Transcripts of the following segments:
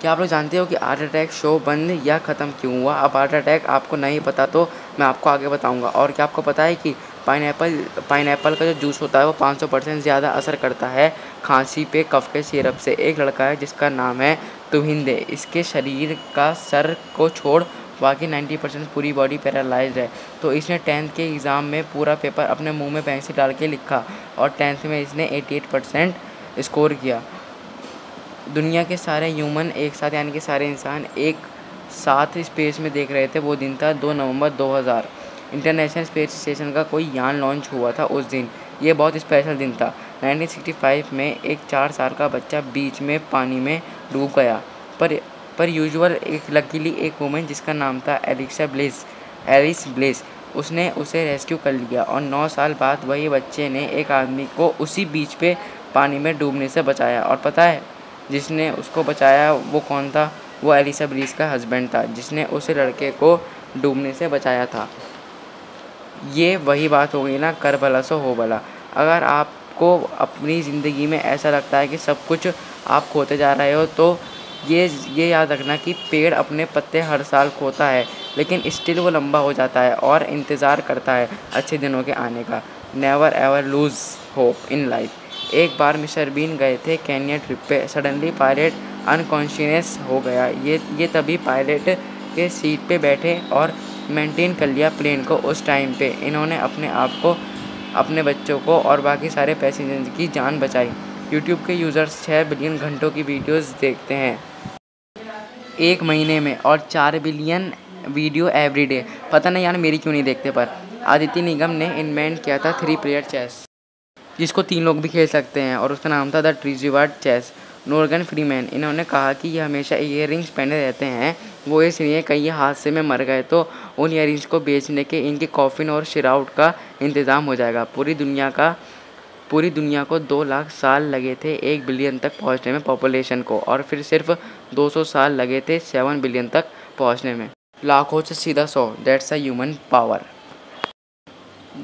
क्या आप लोग जानते हो कि आर्ट अटैक शो बंद या ख़त्म क्यों हुआ? अब आर्ट अटैक आपको नहीं पता तो मैं आपको आगे बताऊंगा। और क्या आपको पता है कि पाइनएप्पल का जो जूस होता है वो 500% ज़्यादा असर करता है खांसी पे कफ के सिरप से। एक लड़का है जिसका नाम है तुहिंदे, इसके शरीर का सर को छोड़ बाकी 90% पूरी बॉडी पैरालाइज्ड है। तो इसने 10th के एग्ज़ाम में पूरा पेपर अपने मुंह में पेंसिल डाल के लिखा और 10th में इसने 88% स्कोर किया। दुनिया के सारे ह्यूमन एक साथ यानी कि सारे इंसान एक साथ स्पेस में देख रहे थे। वो दिन था 2 नवंबर 2000। इंटरनेशनल स्पेस स्टेशन का कोई यान लॉन्च हुआ था उस दिन। ये बहुत स्पेशल दिन था। 1965 में एक 4 साल का बच्चा बीच में पानी में डूब गया, पर यूजुअल लकीली एक वुमेन जिसका नाम था एलिस ब्लिस, उसने उसे रेस्क्यू कर लिया और 9 साल बाद वही बच्चे ने एक आदमी को उसी बीच पे पानी में डूबने से बचाया। और पता है जिसने उसको बचाया वो कौन था? वो एलिसा ब्लिस का हस्बैंड था जिसने उस लड़के को डूबने से बचाया था। ये वही बात हो गई ना, कर भला सो हो भला। अगर आपको अपनी ज़िंदगी में ऐसा लगता है कि सब कुछ आप खोते जा रहे हो तो ये याद रखना कि पेड़ अपने पत्ते हर साल खोता है लेकिन स्टिल वो लंबा हो जाता है और इंतज़ार करता है अच्छे दिनों के आने का। Never ever lose hope in life. एक बार मिस्टर बीन गए थे केन्या ट्रिप पे। सडनली पायलट अनकॉन्शियस हो गया। ये तभी पायलट के सीट पे बैठे और मेंटेन कर लिया प्लेन को। उस टाइम पे इन्होंने अपने आप को, अपने बच्चों को और बाकी सारे पैसेंजर्स की जान बचाई। यूट्यूब के यूज़र्स 6 बिलियन घंटों की वीडियोस देखते हैं एक महीने में और 4 बिलियन वीडियो एवरीडे। पता नहीं यार मेरी क्यों नहीं देखते। पर आदित्य निगम ने इन्वेंट किया था 3 प्लेयर चेस, जिसको 3 लोग भी खेल सकते हैं और उसका नाम था द ट्रीजीवार्ड चेस। नॉर्गन फ्रीमैन, इन्होंने कहा कि ये हमेशा ईयररिंग्स पहने रहते हैं। वो इसलिए कई हादसे में मर गए तो उन ईयररिंग्स को बेचने के इनके कॉफिन और शिराउट का इंतज़ाम हो जाएगा। पूरी दुनिया को 2 लाख साल लगे थे 1 बिलियन तक पहुंचने में पॉपुलेशन को, और फिर सिर्फ 200 साल लगे थे 7 बिलियन तक पहुंचने में। लाखों से सीधा 100, that's a human power.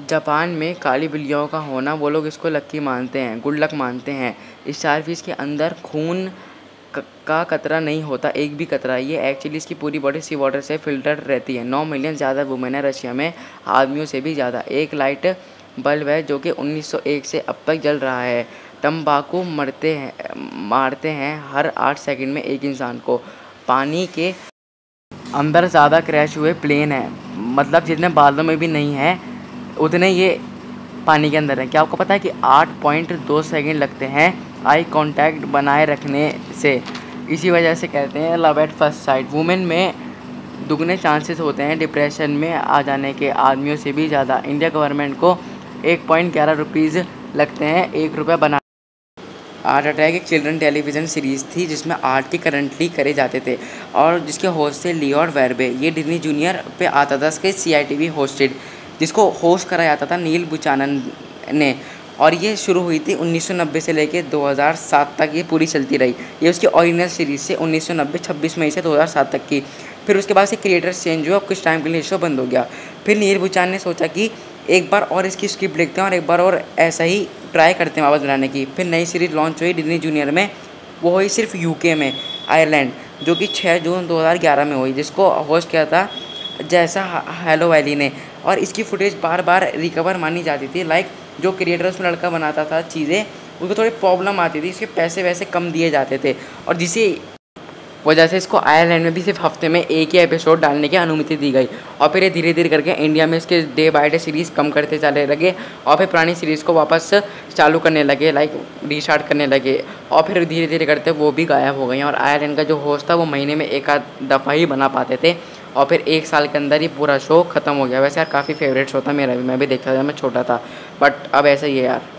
Japan में काली बिल्लियों का होना, वो लोग इसको लक्की मानते हैं, गुड लक मानते हैं। स्टारफिश के अंदर खून का कतरा नहीं होता, एक भी कतरा। ये एक्चुअली इसकी पूरी बॉडी सी वाटर से फिल्टर्ड रहती है। 9 मिलियन ज़्यादा वुमेन है रशिया में, आदमियों से भी ज़्यादा। एक लाइट बल्ब है जो कि 1901 से अब तक जल रहा है। तंबाकू मारते हैं हर 8 सेकंड में एक इंसान को। पानी के अंदर ज़्यादा क्रैश हुए प्लेन हैं, मतलब जितने बादलों में भी नहीं है उतने ये पानी के अंदर है। क्या आपको पता है कि 8.2 सेकंड लगते हैं आई कांटेक्ट बनाए रखने से? इसी वजह से कहते हैं love at first sight. Women में दुगने चांसेस होते हैं डिप्रेशन में आ जाने के, आदमियों से भी ज़्यादा। इंडिया गवर्नमेंट को 1.11 रुपीज़ लगते हैं 1 रुपये बना। आर्ट अटैक एक चिल्ड्रन टेलीविज़न सीरीज़ थी जिसमें आर्ट के करंटली करे जाते थे और जिसके होस्ट थे लियोड वेरबे। ये डिज्नी जूनियर पे आता था, इसके CITV होस्टेड, जिसको होस्ट करा जाता था नील बुचानन ने। और ये शुरू हुई थी 1990 से लेके 2007 तक ये पूरी चलती रही। ये उसकी ओरिजिनल सीरीज़ से 1990 26 मई से 2007 तक की। फिर उसके बाद से क्रिएटर्स चेंज हुआ, कुछ टाइम के लिए शो बंद हो गया। फिर नील बुचान ने सोचा कि एक बार और इसकी स्क्रिप्ट लिखते हैं और एक बार और ऐसा ही ट्राई करते हैं वापस बनाने की। फिर नई सीरीज़ लॉन्च हुई डिज्नी जूनियर में। वो हुई सिर्फ UK में, आयरलैंड, जो कि 6 जून 2011 में हुई, जिसको होस्ट किया था जैसा हेलो वैली ने। और इसकी फुटेज बार बार रिकवर मानी जाती थी। लाइक जो क्रिएटर उसमें लड़का बनाता था चीज़ें, उसको थोड़ी प्रॉब्लम आती थी, इसके पैसे वैसे कम दिए जाते थे और जिसे वजह से इसको आयरलैंड में भी सिर्फ हफ्ते में एक ही एपिसोड डालने की अनुमति दी गई। और फिर ये धीरे धीरे करके इंडिया में इसके डे बाय डे सीरीज़ कम करते चले लगे और फिर पुरानी सीरीज़ को वापस चालू करने लगे, लाइक रीस्टार्ट करने लगे। और फिर धीरे धीरे करते वो भी गायब हो गई। और आयरलैंड का जो होस्ट था वो महीने में एक आध दफ़ा ही बना पाते थे और फिर 1 साल के अंदर ही पूरा शो ख़त्म हो गया। वैसे यार काफ़ी फेवरेट शो था मेरा भी, मैं भी देखता था जब मैं छोटा था, बट अब ऐसा ही है यार।